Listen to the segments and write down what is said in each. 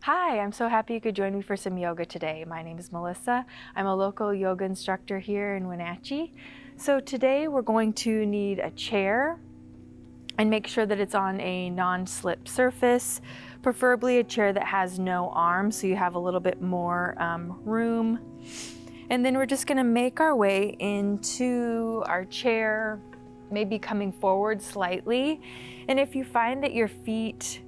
Hi, I'm so happy you could join me for some yoga today. My name is Melissa. I'm a local yoga instructor here in Wenatchee. So today we're going to need a chair and make sure that it's on a non-slip surface, preferably a chair that has no arms so you have a little bit more room. And then we're just gonna make our way into our chair, maybe coming forward slightly. And if you find that your feet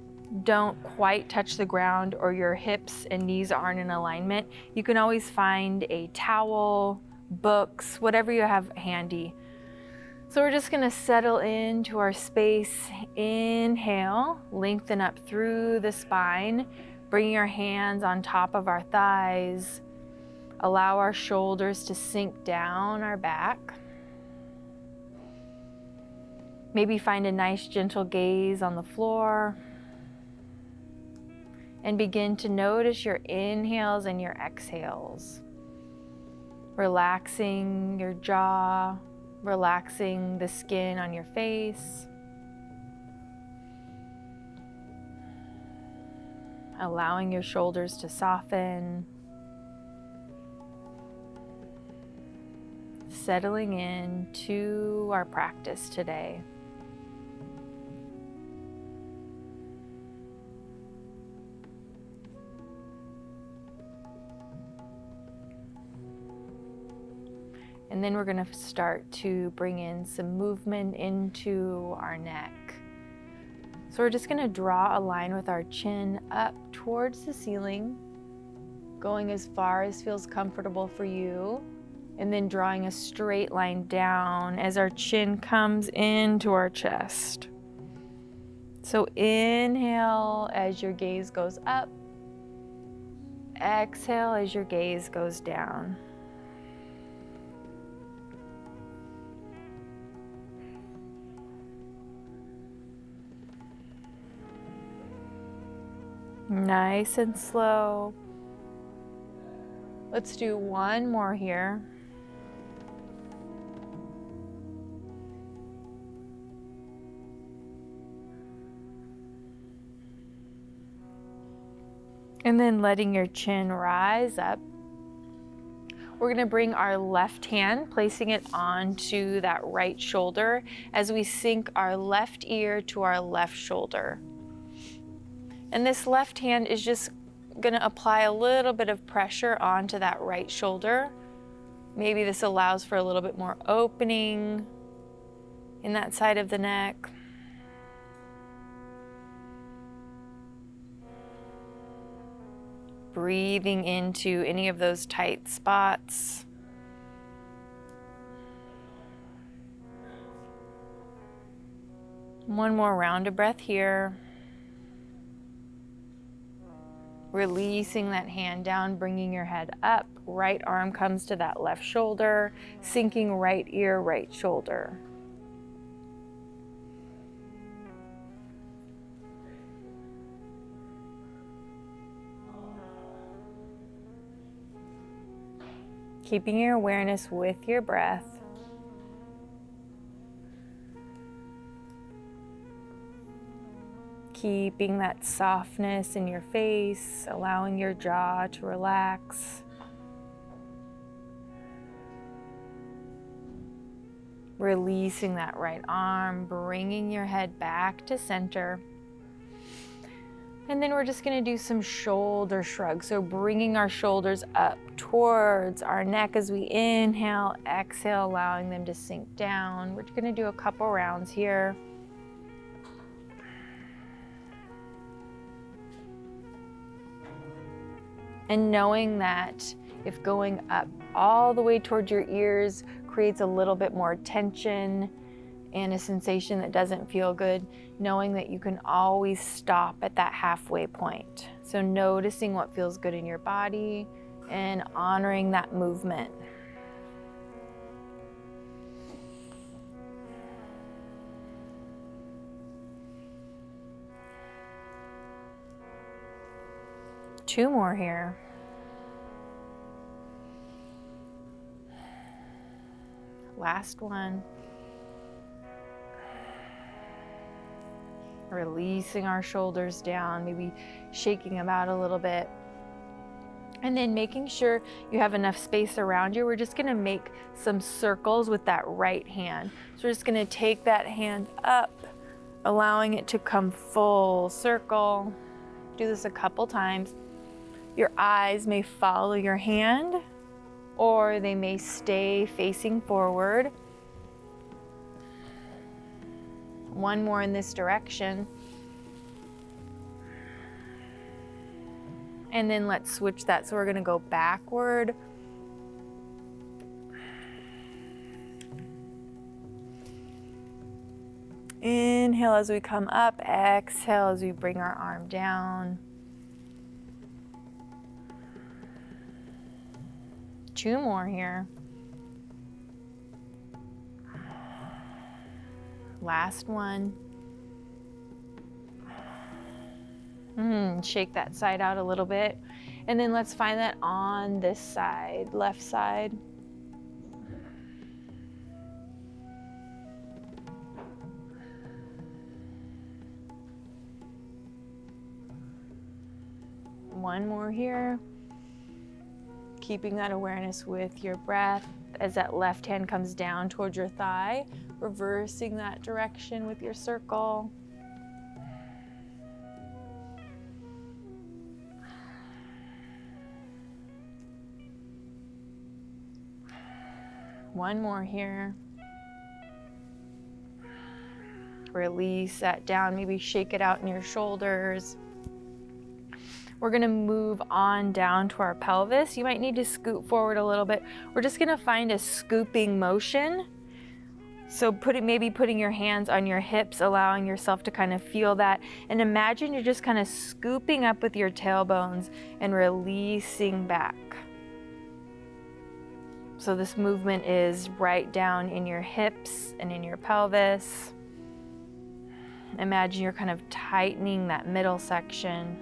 don't quite touch the ground or your hips and knees aren't in alignment, you can always find a towel, books, whatever you have handy. So we're just gonna settle into our space. Inhale, lengthen up through the spine, bringing our hands on top of our thighs. Allow our shoulders to sink down our back. Maybe find a nice gentle gaze on the floor. And begin to notice your inhales and your exhales. Relaxing your jaw, relaxing the skin on your face. Allowing your shoulders to soften. Settling into our practice today. And then we're going to start to bring in some movement into our neck. So we're just going to draw a line with our chin up towards the ceiling, going as far as feels comfortable for you, and then drawing a straight line down as our chin comes into our chest. So inhale as your gaze goes up, exhale as your gaze goes down. Nice and slow. Let's do one more here. And then letting your chin rise up. We're going to bring our left hand, placing it onto that right shoulder as we sink our left ear to our left shoulder. And this left hand is just going to apply a little bit of pressure onto that right shoulder. Maybe this allows for a little bit more opening in that side of the neck. Breathing into any of those tight spots. One more round of breath here. Releasing that hand down, bringing your head up. Right arm comes to that left shoulder, sinking right ear, right shoulder. Keeping your awareness with your breath. Keeping that softness in your face, allowing your jaw to relax. Releasing that right arm, bringing your head back to center. And then we're just going to do some shoulder shrugs. So bringing our shoulders up towards our neck as we inhale, exhale, allowing them to sink down. We're going to do a couple rounds here. And knowing that if going up all the way towards your ears creates a little bit more tension and a sensation that doesn't feel good, knowing that you can always stop at that halfway point. So noticing what feels good in your body and honoring that movement. Two more here. Last one. Releasing our shoulders down, maybe shaking them out a little bit. And then making sure you have enough space around you. We're just gonna make some circles with that right hand. So we're just gonna take that hand up, allowing it to come full circle. Do this a couple times. Your eyes may follow your hand, or they may stay facing forward. One more in this direction. And then let's switch that. So we're gonna go backward. Inhale as we come up, exhale as we bring our arm down. 2 more here. Last one. Shake that side out a little bit. And then let's find that on this side, left side. One more here. Keeping that awareness with your breath as that left hand comes down towards your thigh, reversing that direction with your circle. One more here. Release that down, maybe shake it out in your shoulders. We're gonna move on down to our pelvis. You might need to scoot forward a little bit. We're just gonna find a scooping motion. So maybe putting your hands on your hips, allowing yourself to kind of feel that. And imagine you're just kind of scooping up with your tailbones and releasing back. So this movement is right down in your hips and in your pelvis. Imagine you're kind of tightening that middle section.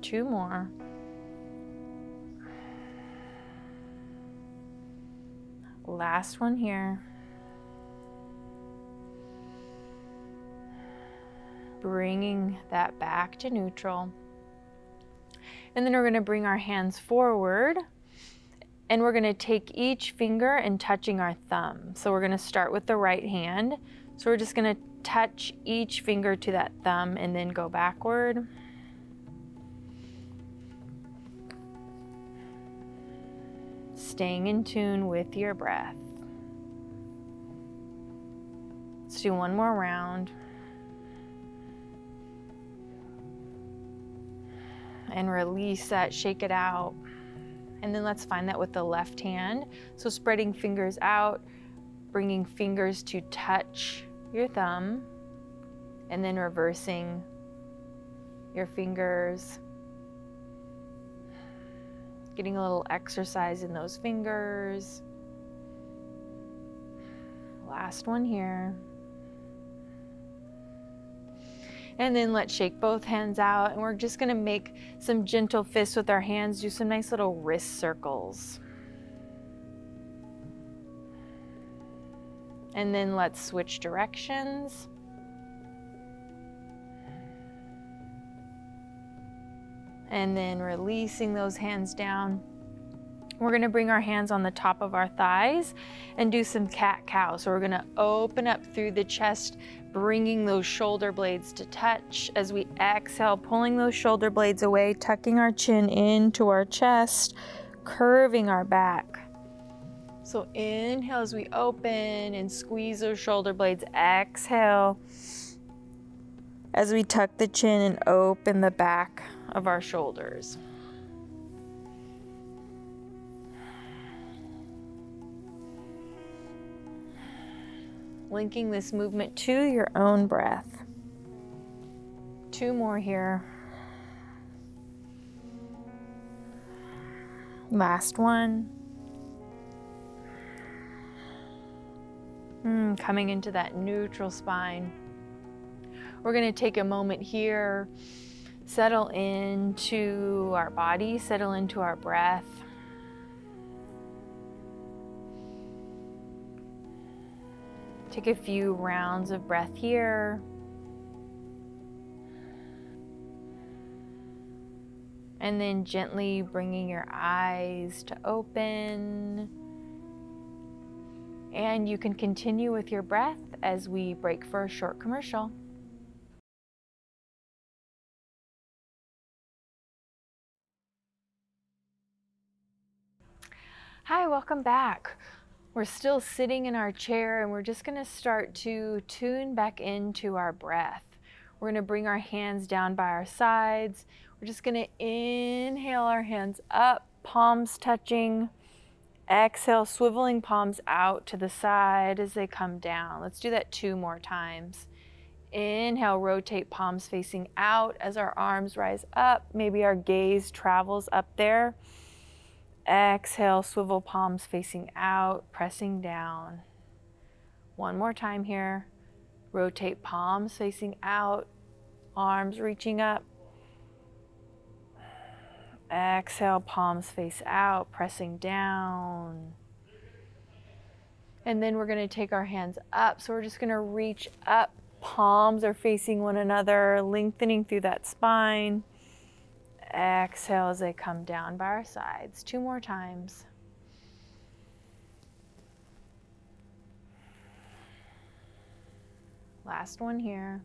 Two more. Last one here. Bringing that back to neutral. And then we're going to bring our hands forward, and we're going to take each finger and touching our thumb. So we're going to start with the right hand. So we're just going to touch each finger to that thumb and then go backward. Staying in tune with your breath. Let's do one more round. And release that, shake it out. And then let's find that with the left hand. So spreading fingers out, bringing fingers to touch your thumb, and then reversing your fingers. Getting a little exercise in those fingers. Last one here. And then let's shake both hands out, and we're just gonna make some gentle fists with our hands, do some nice little wrist circles. And then let's switch directions. And then releasing those hands down. We're gonna bring our hands on the top of our thighs and do some cat-cow. So we're gonna open up through the chest, bringing those shoulder blades to touch. As we exhale, pulling those shoulder blades away, tucking our chin into our chest, curving our back. So inhale as we open and squeeze those shoulder blades. Exhale as we tuck the chin and open the back of our shoulders. Linking this movement to your own breath. Two more here. Last one. Coming into that neutral spine. We're going to take a moment here, Settle into our body, settle into our breath. Take a few rounds of breath here. And then gently bringing your eyes to open. And you can continue with your breath as we break for a short commercial. Hi, welcome back. We're still sitting in our chair and we're just going to start to tune back into our breath. We're going to bring our hands down by our sides. We're just going to inhale our hands up, palms touching. Exhale, swiveling palms out to the side as they come down. Let's do that 2 more times. Inhale, rotate palms facing out as our arms rise up. Maybe our gaze travels up there. Exhale, swivel palms facing out, pressing down. 1 more time here. Rotate palms facing out, arms reaching up. Exhale, palms face out, pressing down. And then we're going to take our hands up. So we're just going to reach up. Palms are facing one another, lengthening through that spine. Exhale as they come down by our sides. 2 more times. Last one here.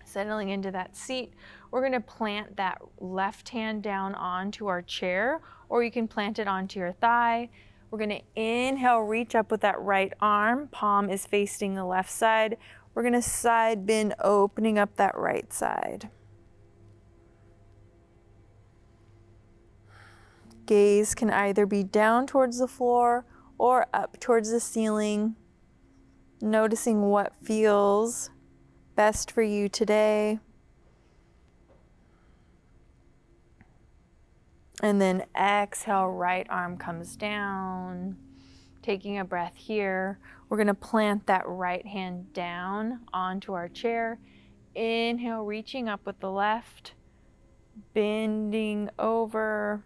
Settling into that seat, we're going to plant that left hand down onto our chair, or you can plant it onto your thigh. We're going to inhale, reach up with that right arm. Palm is facing the left side. We're going to side bend, opening up that right side. Gaze can either be down towards the floor or up towards the ceiling. Noticing what feels best for you today. And then exhale, right arm comes down. Taking a breath here. We're going to plant that right hand down onto our chair. Inhale, reaching up with the left. Bending over.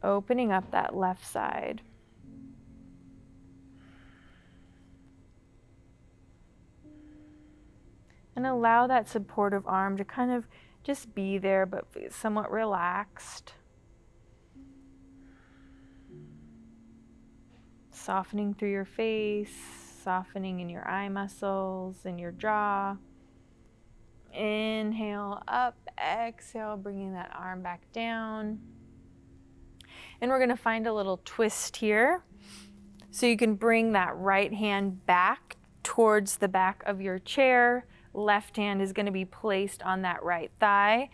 Opening up that left side. And allow that supportive arm to kind of just be there, but somewhat relaxed. Softening through your face, softening in your eye muscles and your jaw. Inhale, up, exhale, bringing that arm back down. And we're going to find a little twist here. So you can bring that right hand back towards the back of your chair. Left hand is going to be placed on that right thigh.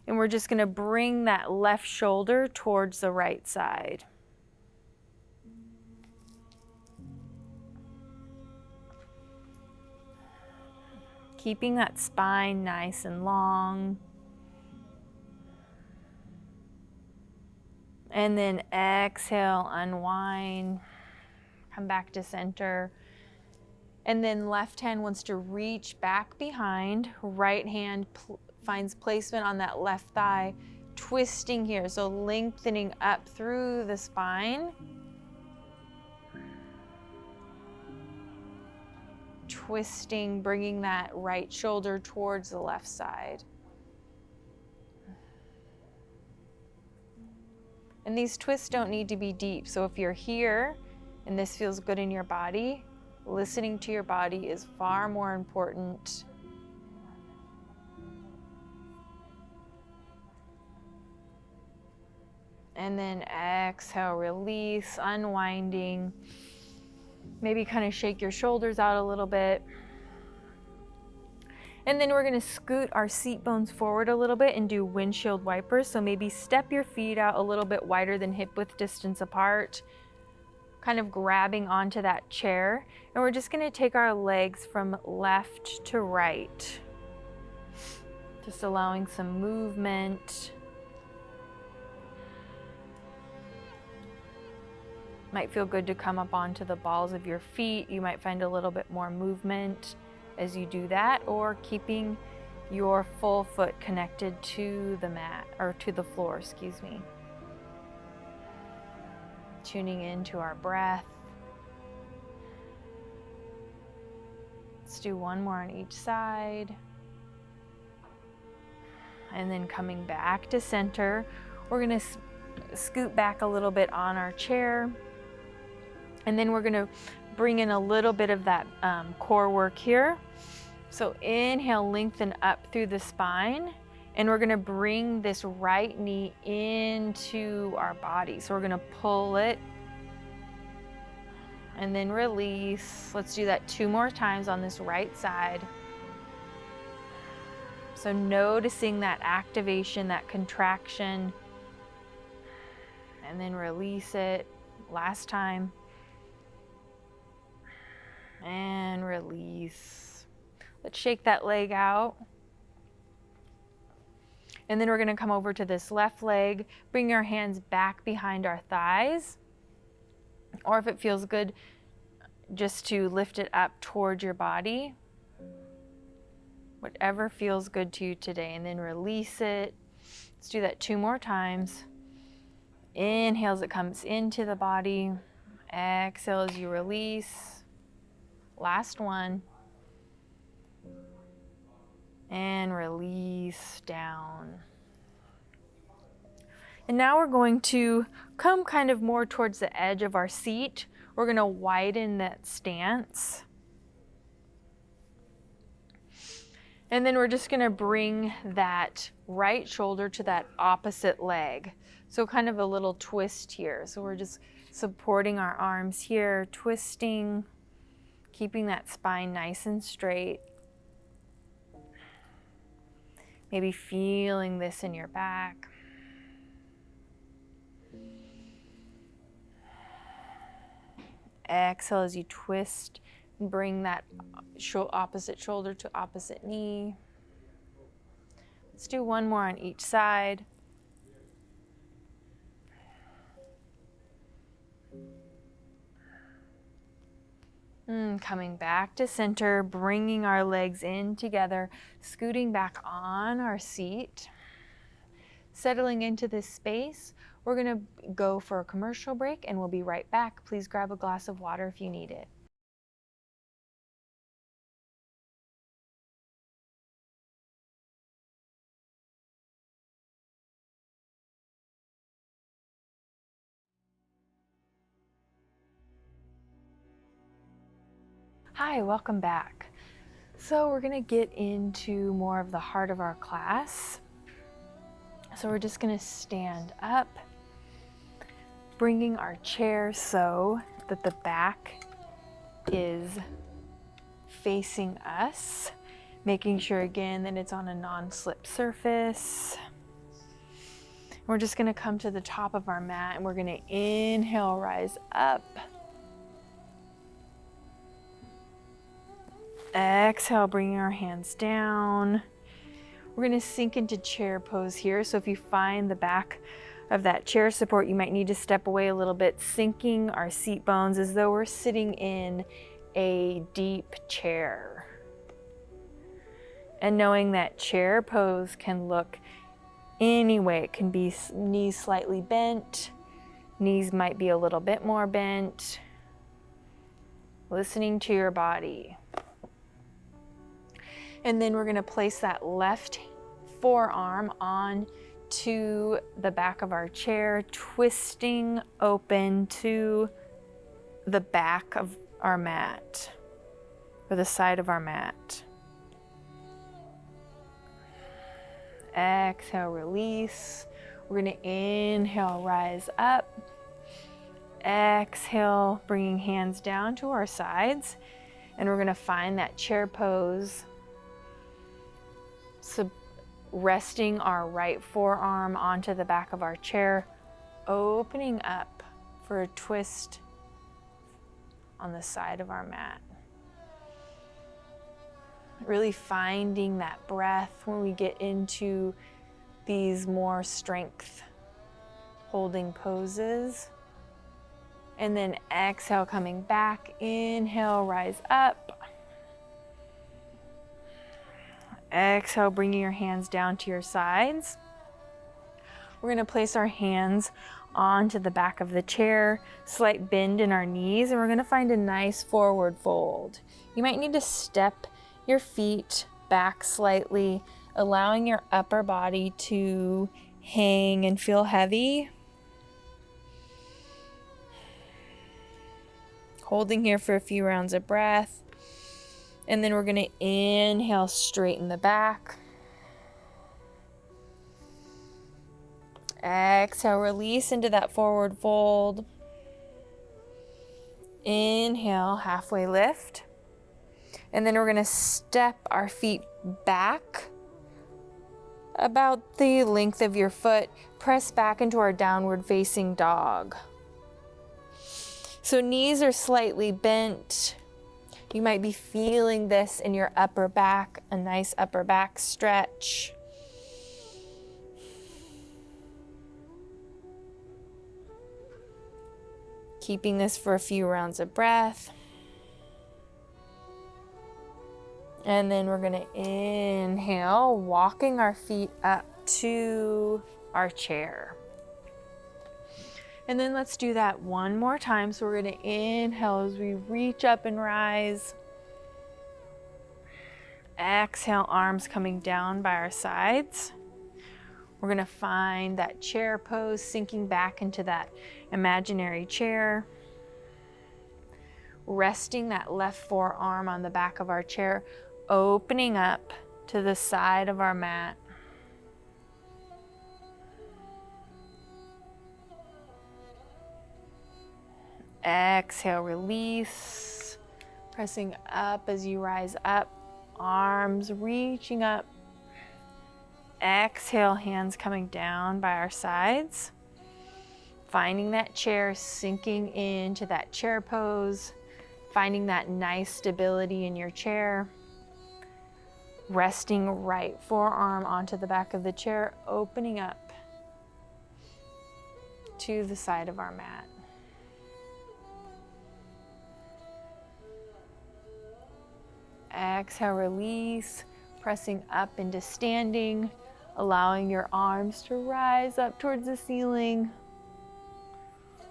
And we're just going to bring that left shoulder towards the right side. Keeping that spine nice and long. And then exhale, unwind, come back to center. And then left hand wants to reach back behind, right hand finds placement on that left thigh, twisting here, so lengthening up through the spine. Twisting, bringing that right shoulder towards the left side. And these twists don't need to be deep, so if you're here and this feels good in your body, listening to your body is far more important. And then exhale, release, unwinding. Maybe kind of shake your shoulders out a little bit. And then we're going to scoot our seat bones forward a little bit and do windshield wipers. So maybe step your feet out a little bit wider than hip width distance apart, kind of grabbing onto that chair. And we're just going to take our legs from left to right, just allowing some movement. Might feel good to come up onto the balls of your feet. You might find a little bit more movement as you do that, or keeping your full foot connected to the mat, or to the floor, excuse me. Tuning into our breath. Let's do one more on each side. And then coming back to center, we're gonna scoot back a little bit on our chair. And then we're gonna bring in a little bit of that core work here. So inhale, lengthen up through the spine. And we're gonna bring this right knee into our body. So we're gonna pull it and then release. Let's do that 2 more times on this right side. So noticing that activation, that contraction, and then release it. Last time. And release. Let's shake that leg out. And then we're gonna come over to this left leg, bring our hands back behind our thighs. Or if it feels good, just to lift it up towards your body. Whatever feels good to you today. And then release it. Let's do that 2 more times. Inhale as it comes into the body. Exhale as you release. Last one. And release down. And now we're going to come kind of more towards the edge of our seat. We're going to widen that stance. And then we're just going to bring that right shoulder to that opposite leg. So kind of a little twist here. So we're just supporting our arms here, twisting, keeping that spine nice and straight. Maybe feeling this in your back. Exhale as you twist and bring that opposite shoulder to opposite knee. Let's do 1 more on each side. Coming back to center, bringing our legs in together, scooting back on our seat. Settling into this space, we're gonna go for a commercial break and we'll be right back. Please grab a glass of water if you need it. Hi, welcome back. So we're gonna get into more of the heart of our class. So we're just gonna stand up, bringing our chair so that the back is facing us, making sure again that it's on a non-slip surface. We're just gonna come to the top of our mat and we're gonna inhale, rise up. Exhale, bringing our hands down. We're gonna sink into chair pose here. So if you find the back of that chair support, you might need to step away a little bit, sinking our seat bones as though we're sitting in a deep chair. And knowing that chair pose can look any way. It can be knees slightly bent, knees might be a little bit more bent. Listening to your body. And then we're gonna place that left forearm on to the back of our chair, twisting open to the back of our mat, or the side of our mat. Exhale, release. We're gonna inhale, rise up. Exhale, bringing hands down to our sides. And we're gonna find that chair pose. So resting our right forearm onto the back of our chair, opening up for a twist on the side of our mat. Really finding that breath when we get into these more strength holding poses, And then exhale, coming back. Inhale, rise up. Exhale, bringing your hands down to your sides. We're going to place our hands onto the back of the chair, slight bend in our knees, and we're going to find a nice forward fold. You might need to step your feet back slightly, allowing your upper body to hang and feel heavy. Holding here for a few rounds of breath. And then we're going to inhale, straighten the back. Exhale, release into that forward fold. Inhale, halfway lift. And then we're going to step our feet back about the length of your foot. Press back into our downward facing dog. So knees are slightly bent. You might be feeling this in your upper back, a nice upper back stretch. Keeping this for a few rounds of breath. And then we're going to inhale, walking our feet up to our chair. And then let's do that one more time. So we're going to inhale as we reach up and rise. Exhale, arms coming down by our sides. We're going to find that chair pose, sinking back into that imaginary chair. Resting that left forearm on the back of our chair, opening up to the side of our mat. Exhale, release. Pressing up as you rise up, arms reaching up. Exhale, hands coming down by our sides. Finding that chair, sinking into that chair pose. Finding that nice stability in your chair. Resting right forearm onto the back of the chair, opening up to the side of our mat. Exhale, release, pressing up into standing, allowing your arms to rise up towards the ceiling.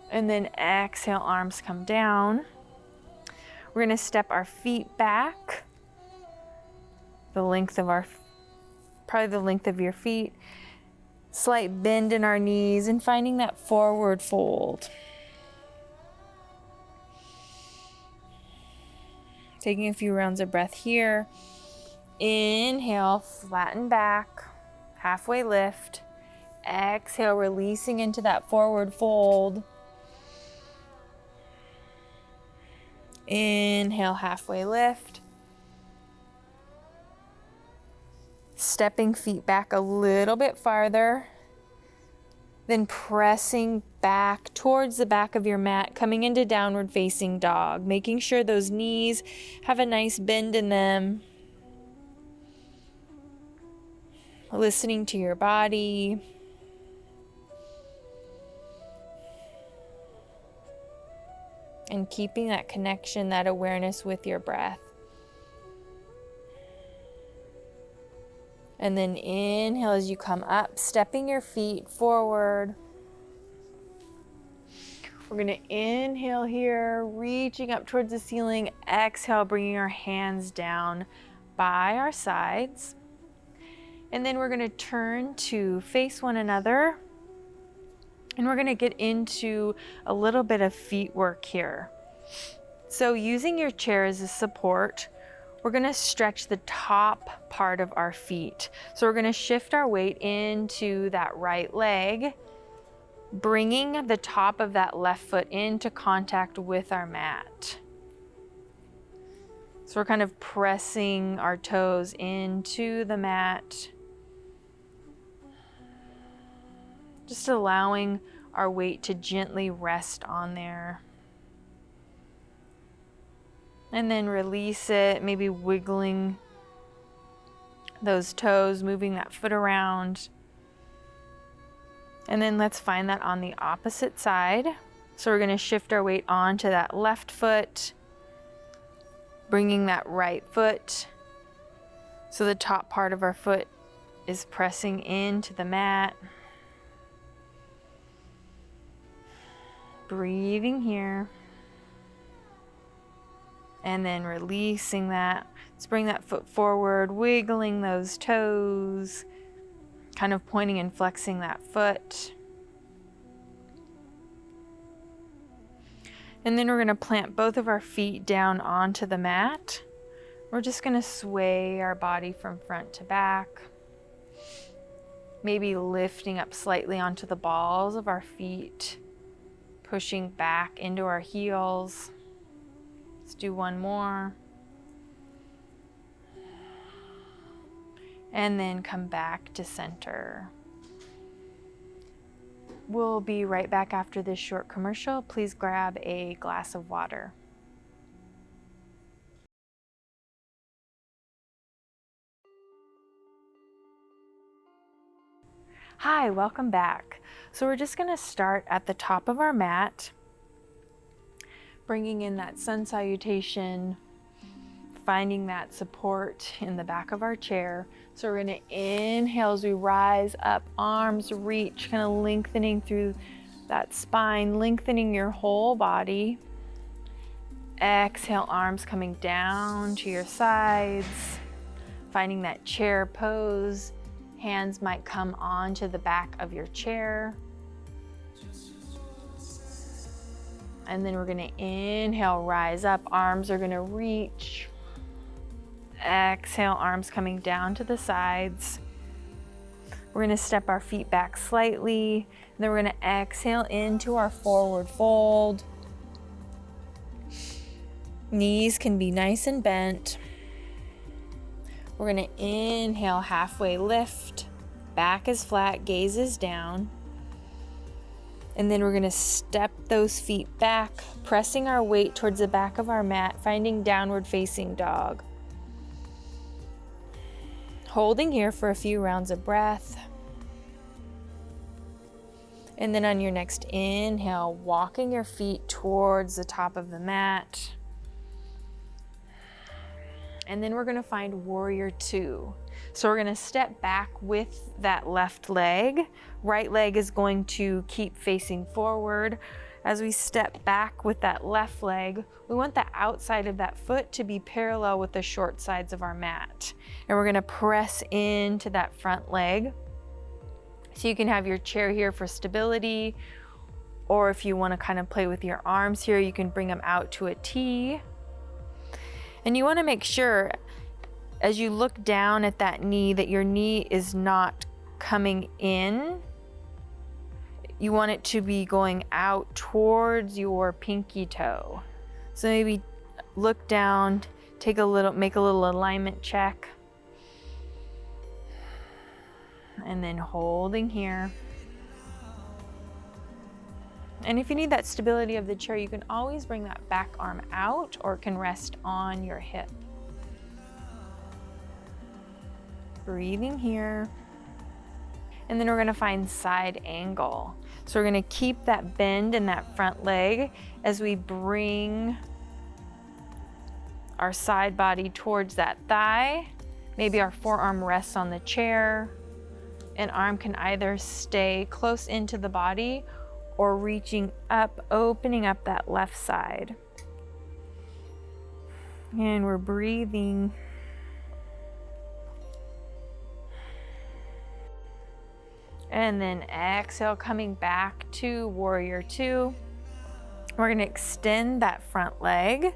And then exhale, arms come down. We're going to step our feet back, probably the length of your feet. Slight bend in our knees and finding that forward fold. Taking a few rounds of breath here. Inhale, flatten back, halfway lift. Exhale, releasing into that forward fold. Inhale, halfway lift. Stepping feet back a little bit farther. Then pressing back towards the back of your mat, coming into downward facing dog, making sure those knees have a nice bend in them. Listening to your body. And keeping that connection, that awareness with your breath. And then inhale as you come up, stepping your feet forward. We're going to inhale here, reaching up towards the ceiling. Exhale, bringing our hands down by our sides. And then we're going to turn to face one another. And we're going to get into a little bit of feet work here. So using your chair as a support, we're going to stretch the top part of our feet. So we're going to shift our weight into that right leg, bringing the top of that left foot into contact with our mat. So we're kind of pressing our toes into the mat, just allowing our weight to gently rest on there. And then release it, maybe wiggling those toes, moving that foot around. And then let's find that on the opposite side. So we're going to shift our weight onto that left foot, bringing that right foot so the top part of our foot is pressing into the mat. Breathing here. And then releasing that. Let's bring that foot forward, wiggling those toes, kind of pointing and flexing that foot. And then we're going to plant both of our feet down onto the mat. We're just going to sway our body from front to back. Maybe lifting up slightly onto the balls of our feet, pushing back into our heels. Let's do one more. And then come back to center. We'll be right back after this short commercial. Please grab a glass of water. Hi, welcome back. So we're just gonna start at the top of our mat, bringing in that sun salutation, finding that support in the back of our chair. So we're gonna inhale as we rise up, arms reach, kind of lengthening through that spine, lengthening your whole body. Exhale, arms coming down to your sides, finding that chair pose. Hands might come onto the back of your chair. And then we're gonna inhale, rise up, arms are gonna reach. Exhale, arms coming down to the sides. We're gonna step our feet back slightly, and then we're gonna exhale into our forward fold. Knees can be nice and bent. We're gonna inhale, halfway lift, back is flat, gaze is down. And then we're gonna step those feet back, pressing our weight towards the back of our mat, finding downward facing dog. Holding here for a few rounds of breath. And then on your next inhale, walking your feet towards the top of the mat. And then we're gonna find warrior two. So we're gonna step back with that left leg. Right leg is going to keep facing forward. As we step back with that left leg, we want the outside of that foot to be parallel with the short sides of our mat. And we're gonna press into that front leg. So you can have your chair here for stability, or if you wanna kind of play with your arms here, you can bring them out to a T. And you wanna make sure, as you look down at that knee, that your knee is not coming in. You want it to be going out towards your pinky toe. So maybe look down, make a little alignment check. And then holding here. And if you need that stability of the chair, you can always bring that back arm out, or it can rest on your hip. Breathing here. And then we're gonna find side angle. So we're gonna keep that bend in that front leg as we bring our side body towards that thigh. Maybe our forearm rests on the chair. An arm can either stay close into the body or reaching up, opening up that left side. And we're breathing. And then exhale, coming back to warrior two. We're gonna extend that front leg,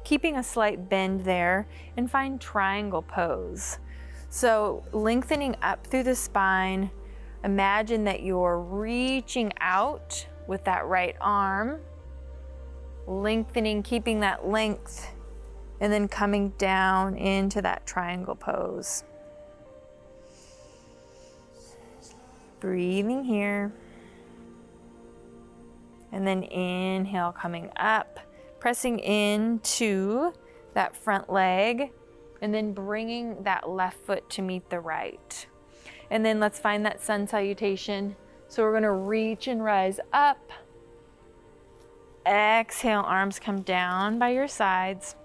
keeping a slight bend there, and find triangle pose. So lengthening up through the spine, imagine that you're reaching out with that right arm, lengthening, keeping that length, and then coming down into that triangle pose. Breathing here. And then inhale, coming up, pressing into that front leg, and then bringing that left foot to meet the right. And then let's find that sun salutation. So we're gonna reach and rise up. Exhale, arms come down by your sides.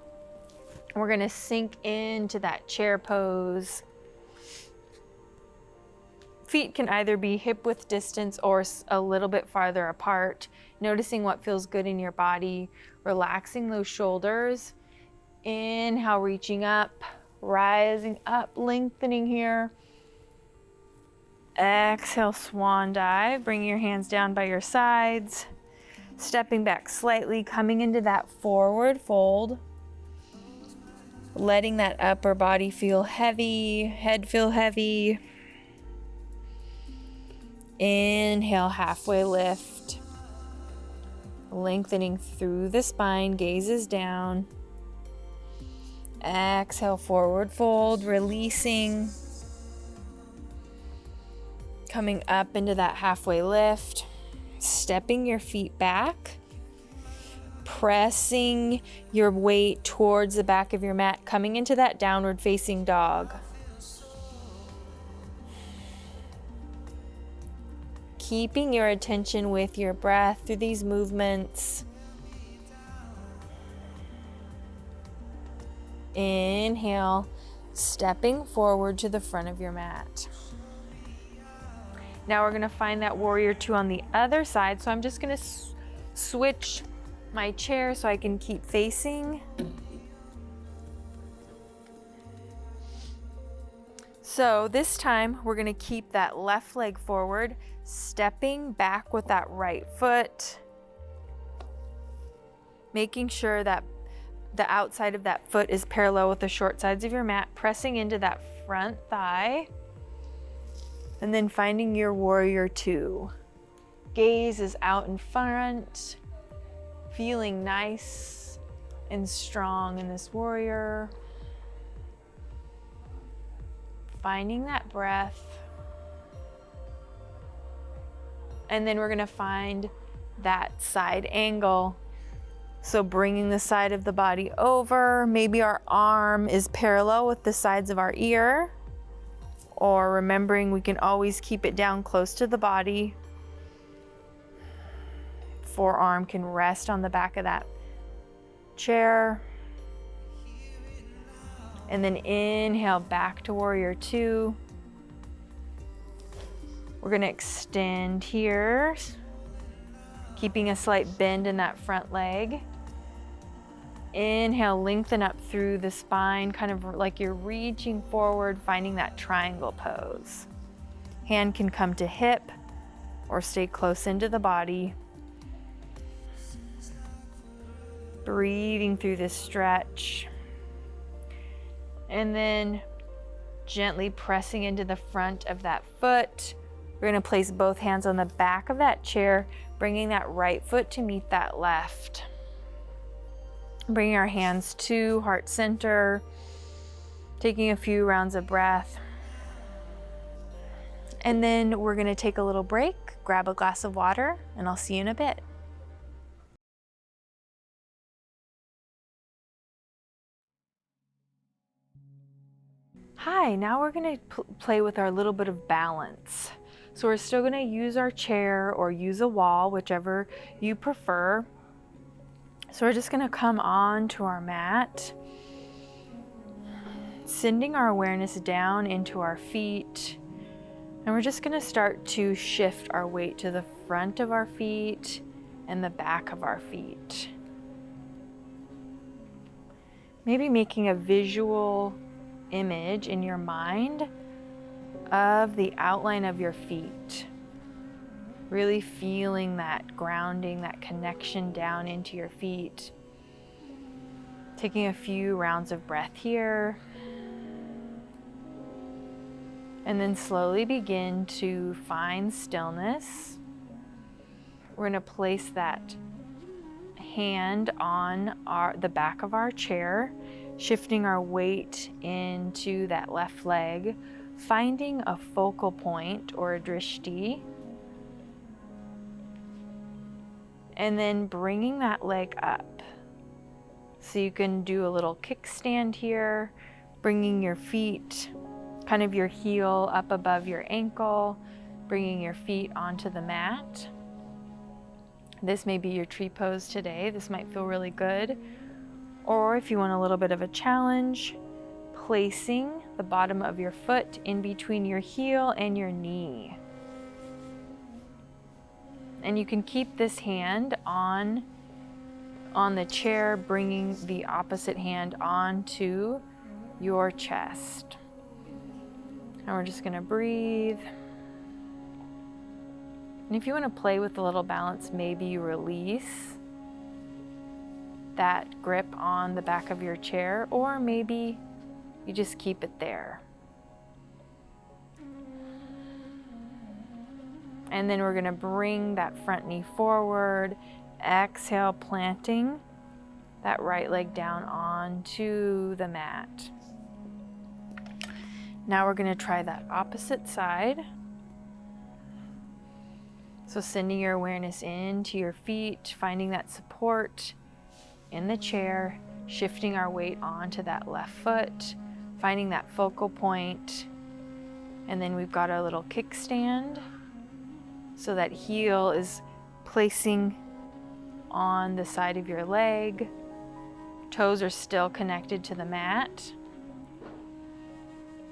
We're gonna sink into that chair pose. Feet can either be hip width distance or a little bit farther apart. Noticing what feels good in your body, relaxing those shoulders. Inhale, reaching up, rising up, lengthening here. Exhale, swan dive, bringing your hands down by your sides. Stepping back slightly, coming into that forward fold. Letting that upper body feel heavy, head feel heavy. Inhale, halfway lift. Lengthening through the spine, gazes down. Exhale, forward fold, releasing. Coming up into that halfway lift. Stepping your feet back. Pressing your weight towards the back of your mat, coming into that downward facing dog. Keeping your attention with your breath through these movements. Inhale, stepping forward to the front of your mat. Now we're going to find that warrior two on the other side. So I'm just going to switch my chair so I can keep facing. So this time we're going to keep that left leg forward, stepping back with that right foot, making sure that the outside of that foot is parallel with the short sides of your mat, pressing into that front thigh, and then finding your warrior two. Gaze is out in front, feeling nice and strong in this warrior. Finding that breath. And then we're gonna find that side angle. So bringing the side of the body over, maybe our arm is parallel with the sides of our ear, or remembering we can always keep it down close to the body. Forearm can rest on the back of that chair. And then inhale back to warrior two. We're gonna extend here, keeping a slight bend in that front leg. Inhale, lengthen up through the spine, kind of like you're reaching forward, finding that triangle pose. Hand can come to hip or stay close into the body. Breathing through this stretch. And then gently pressing into the front of that foot. We're going to place both hands on the back of that chair, bringing that right foot to meet that left. Bringing our hands to heart center, taking a few rounds of breath. And then we're going to take a little break, grab a glass of water, and I'll see you in a bit. Hi, now we're going to play with our little bit of balance. So we're still going to use our chair or use a wall, whichever you prefer. So we're just going to come on to our mat, sending our awareness down into our feet. And we're just going to start to shift our weight to the front of our feet and the back of our feet. Maybe making a visual image in your mind of the outline of your feet. Really feeling that grounding, that connection down into your feet. Taking a few rounds of breath here. And then slowly begin to find stillness. We're going to place that hand on the back of our chair, shifting our weight into that left leg, finding a focal point or a drishti, and then bringing that leg up. So you can do a little kickstand here, bringing your feet, kind of your heel up above your ankle, bringing your feet onto the mat. This may be your tree pose today. This might feel really good. Or if you want a little bit of a challenge, placing the bottom of your foot in between your heel and your knee. And you can keep this hand on the chair, bringing the opposite hand onto your chest. And we're just gonna breathe. And if you want to play with a little balance, maybe you release that grip on the back of your chair, or maybe you just keep it there. And then we're going to bring that front knee forward, exhale, planting that right leg down onto the mat. Now we're going to try that opposite side. So sending your awareness into your feet, finding that support in the chair, shifting our weight onto that left foot, finding that focal point. And then we've got our little kickstand. So that heel is placing on the side of your leg. Toes are still connected to the mat.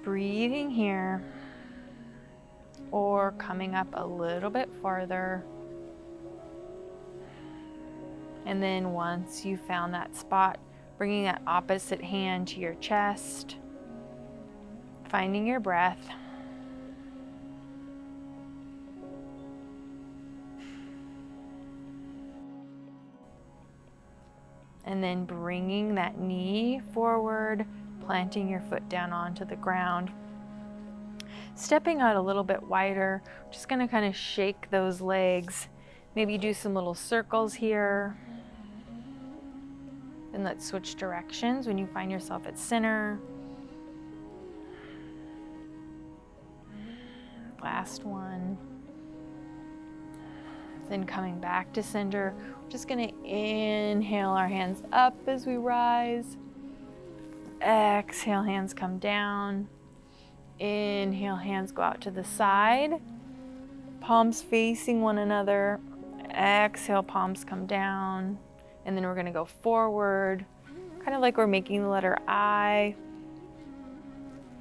Breathing here. Or coming up a little bit farther. And then once you found that spot, bringing that opposite hand to your chest, finding your breath. And then bringing that knee forward, planting your foot down onto the ground. Stepping out a little bit wider, just gonna kind of shake those legs. Maybe do some little circles here. And let's switch directions when you find yourself at center. Last one. Then coming back to center, we're just gonna inhale our hands up as we rise. Exhale, hands come down. Inhale, hands go out to the side. Palms facing one another. Exhale, palms come down. And then we're gonna go forward, kind of like we're making the letter I.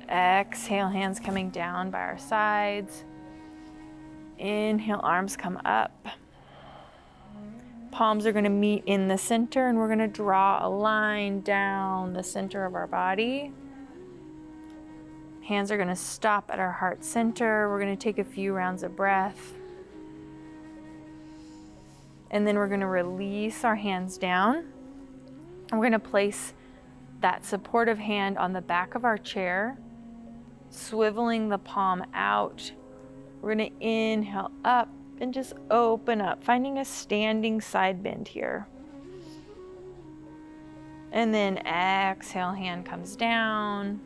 Exhale, hands coming down by our sides. Inhale, arms come up. Palms are gonna meet in the center, and we're gonna draw a line down the center of our body. Hands are gonna stop at our heart center. We're gonna take a few rounds of breath. And then we're gonna release our hands down. And we're gonna place that supportive hand on the back of our chair, swiveling the palm out. We're gonna inhale up and just open up, finding a standing side bend here. And then exhale, hand comes down.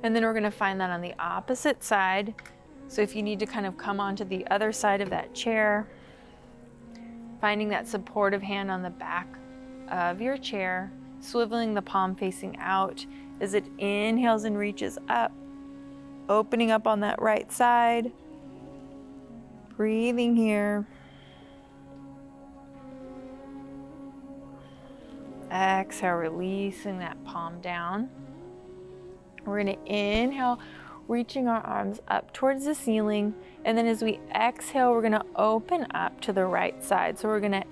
And then we're gonna find that on the opposite side. So if you need to kind of come onto the other side of that chair, finding that supportive hand on the back of your chair, swiveling the palm facing out as it inhales and reaches up, opening up on that right side, breathing here. Exhale, releasing that palm down. We're gonna inhale, reaching our arms up towards the ceiling. And then as we exhale, we're gonna open up to the right side. So we're gonna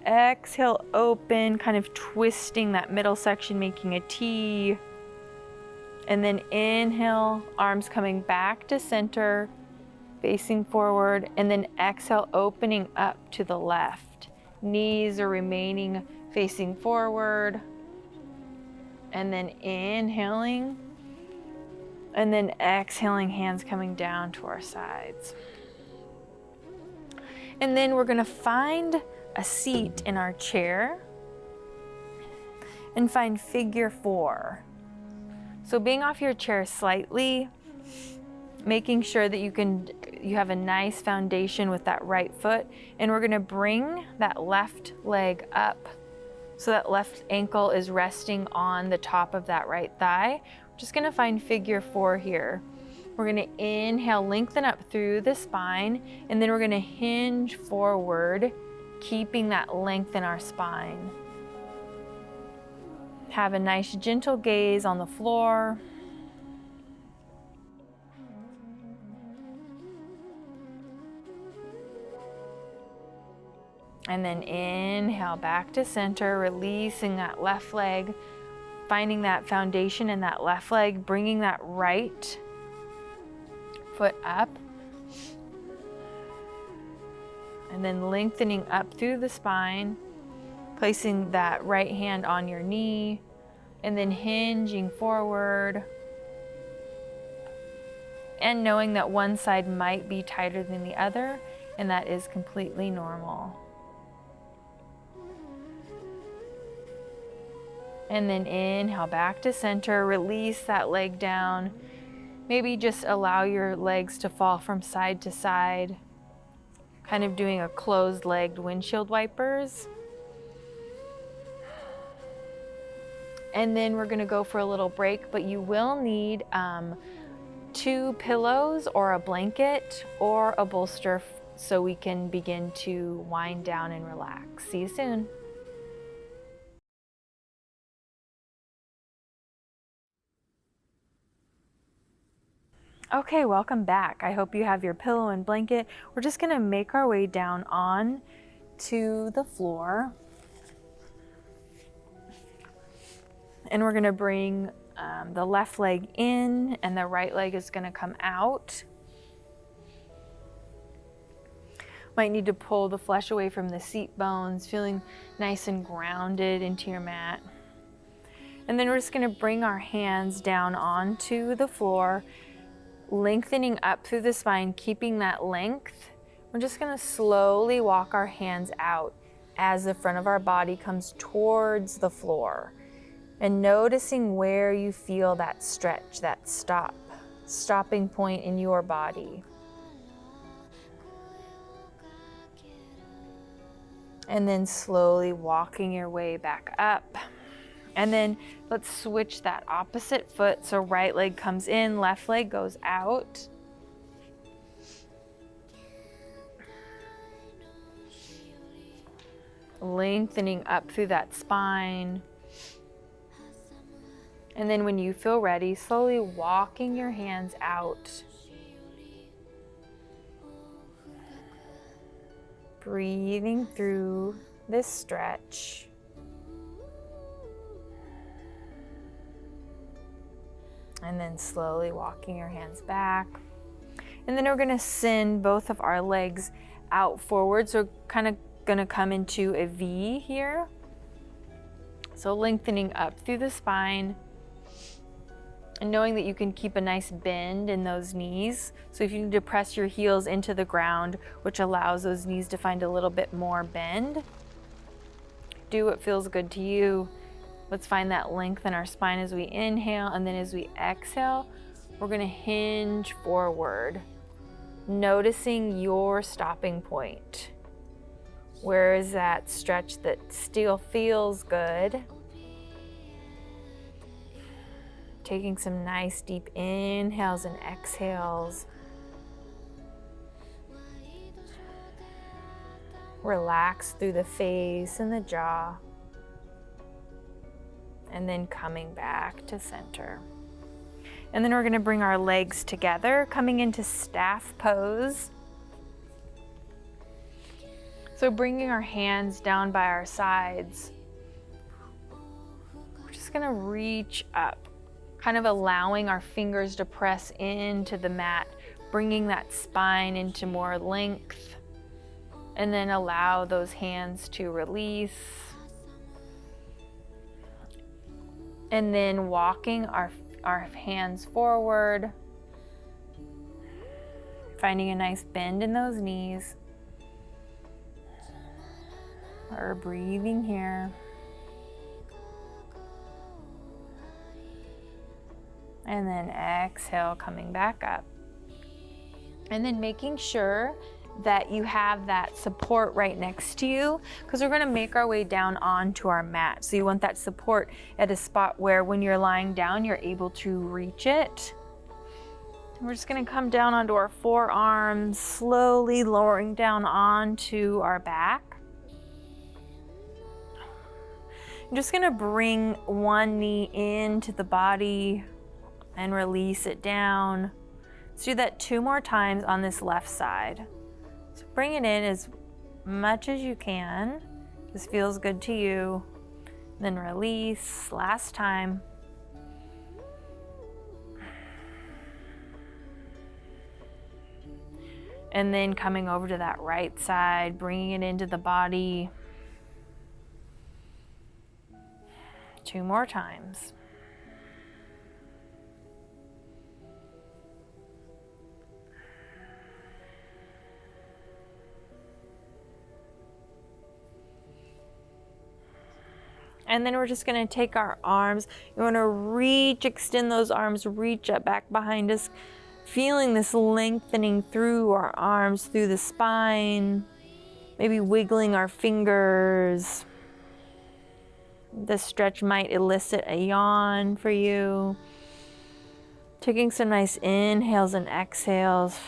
exhale, open, kind of twisting that middle section, making a T. And then inhale, arms coming back to center, facing forward. And then exhale, opening up to the left. Knees are remaining facing forward. And then inhaling. And then exhaling, hands coming down to our sides. And then we're gonna find a seat in our chair and find figure 4. So being off your chair slightly, making sure that you have a nice foundation with that right foot, and we're gonna bring that left leg up so that left ankle is resting on the top of that right thigh. Just gonna find figure 4 here. We're gonna inhale, lengthen up through the spine, and then we're gonna hinge forward, keeping that length in our spine. Have a nice gentle gaze on the floor. And then inhale back to center, releasing that left leg, finding that foundation in that left leg, bringing that right foot up. And then lengthening up through the spine, placing that right hand on your knee, and then hinging forward. And knowing that one side might be tighter than the other, and that is completely normal. And then inhale back to center, release that leg down. Maybe just allow your legs to fall from side to side, kind of doing a closed-legged windshield wipers. And then we're gonna go for a little break, but you will need 2 pillows or a blanket or a bolster so we can begin to wind down and relax. See you soon. Okay, welcome back. I hope you have your pillow and blanket. We're just gonna make our way down on to the floor. And we're gonna bring the left leg in and the right leg is gonna come out. Might need to pull the flesh away from the seat bones, feeling nice and grounded into your mat. And then we're just gonna bring our hands down onto the floor, lengthening up through the spine, keeping that length. We're just gonna slowly walk our hands out as the front of our body comes towards the floor. And noticing where you feel that stretch, that stopping point in your body. And then slowly walking your way back up. And then let's switch that opposite foot. So right leg comes in, left leg goes out. Lengthening up through that spine. And then when you feel ready, slowly walking your hands out. Breathing through this stretch. And then slowly walking your hands back. And then we're gonna send both of our legs out forward. So we're kind of gonna come into a V here. So lengthening up through the spine. And knowing that you can keep a nice bend in those knees. So if you need to press your heels into the ground, which allows those knees to find a little bit more bend, do what feels good to you. Let's find that length in our spine as we inhale, and then as we exhale, we're gonna hinge forward, noticing your stopping point. Where is that stretch that still feels good? Taking some nice deep inhales and exhales. Relax through the face and the jaw. And then coming back to center. And then we're gonna bring our legs together, coming into staff pose. So bringing our hands down by our sides. We're just gonna reach up, kind of allowing our fingers to press into the mat, bringing that spine into more length, and then allow those hands to release. And then walking our hands forward, finding a nice bend in those knees. Or breathing here. And then exhale, coming back up. And then making sure that you have that support right next to you, because we're going to make our way down onto our mat. So you want that support at a spot where when you're lying down, you're able to reach it. We're just going to come down onto our forearms, slowly lowering down onto our back. I'm just going to bring one knee into the body and release it down. Let's do that 2 more times on this left side. So bring it in as much as you can. This feels good to you. Then release, last time. And then coming over to that right side, bringing it into the body. 2 more times. And then we're just going to take our arms. You want to reach, extend those arms, reach up back behind us, feeling this lengthening through our arms, through the spine, maybe wiggling our fingers. This stretch might elicit a yawn for you. Taking some nice inhales and exhales.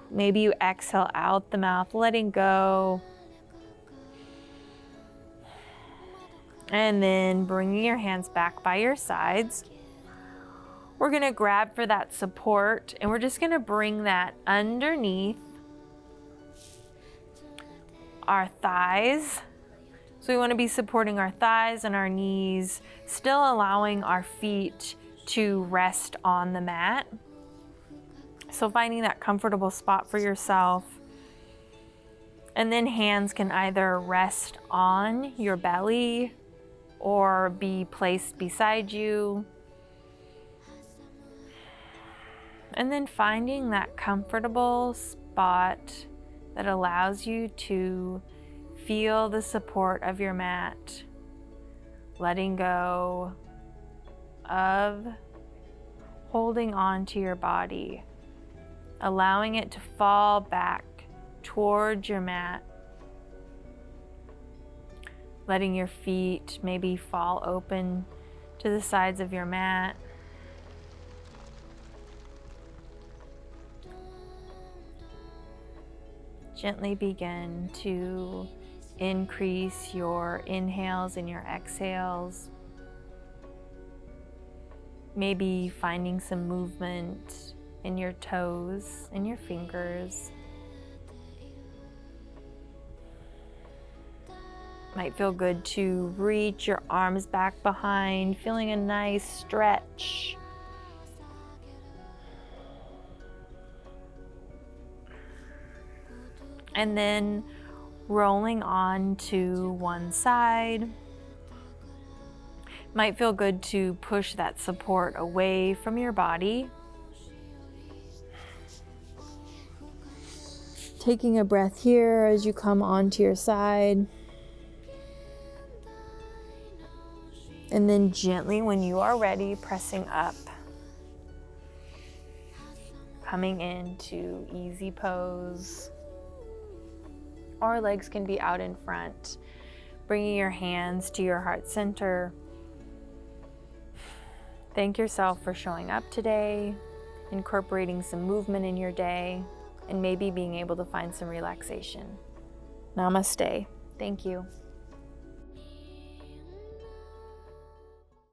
Maybe you exhale out the mouth, letting go. And then bringing your hands back by your sides. We're going to grab for that support, and we're just going to bring that underneath our thighs. So we want to be supporting our thighs and our knees, still allowing our feet to rest on the mat. So finding that comfortable spot for yourself. And then hands can either rest on your belly or be placed beside you. And then finding that comfortable spot that allows you to feel the support of your mat, letting go of holding on to your body, allowing it to fall back towards your mat, letting your feet maybe fall open to the sides of your mat. Gently begin to increase your inhales and your exhales. Maybe finding some movement in your toes and your fingers. Might feel good to reach your arms back behind, feeling a nice stretch. And then rolling on to one side. Might feel good to push that support away from your body. Taking a breath here as you come onto your side. And then gently, when you are ready, pressing up. Coming into easy pose. Or legs can be out in front. Bringing your hands to your heart center. Thank yourself for showing up today, incorporating some movement in your day, and maybe being able to find some relaxation. Namaste. Thank you.